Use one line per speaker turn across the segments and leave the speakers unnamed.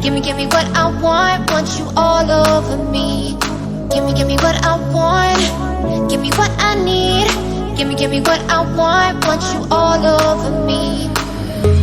Give me what I want you all over me. Give me what I want, give me what I need. Give me what I want you all over me.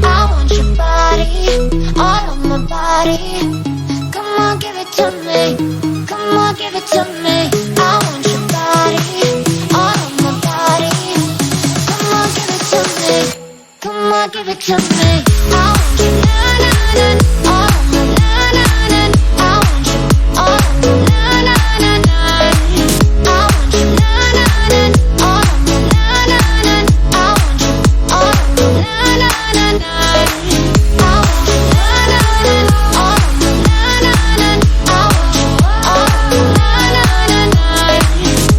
I want your body, all on my body. Come on, give it to me, come on, give it to me. I want your body, all on my body. Come on, give it to me, come on, give it to me. I want you, na-na-na, all on my na-na-na. I want you, all on my na-na-na. I want you, na-na-na, all on my na-na-na. I want you, all on my na-na-na. I want you, na-na-na, all on my na-na-na. I want you, all on my na-na-na.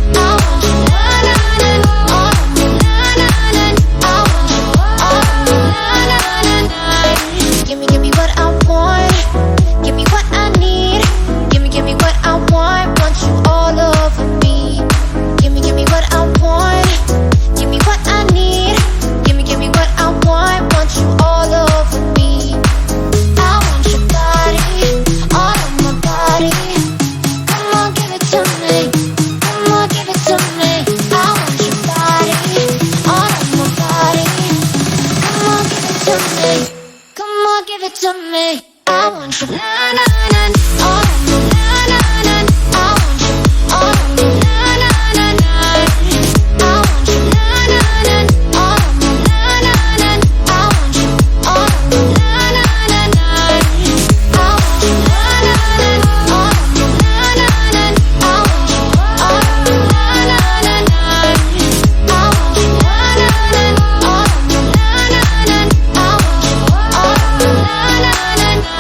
I want you, na-na-na, all on my na-na-na. I want you, all on my na-na-na. Give me what I want, give me what I need. Give me what I want you all over me. Give me what I want, give me what I need. Give me what I want you all over me. I want your body, all of my body. Come on, give it to me, come on, give it to me. I want your body, all of my body. Come on, give it to me, come on, give it to me. I want you, na-na-na, all of my na-na-na. I want you, all of my na-na-na. I want you, na-na-na, all of my na-na-na. I want you, all of my na-na-na. I want you, na-na-na, all of my na-na-na. I want you, all of my na-na-na. I want you, na-na-na, all of my na-na-na. I want you, all of my na-na-na.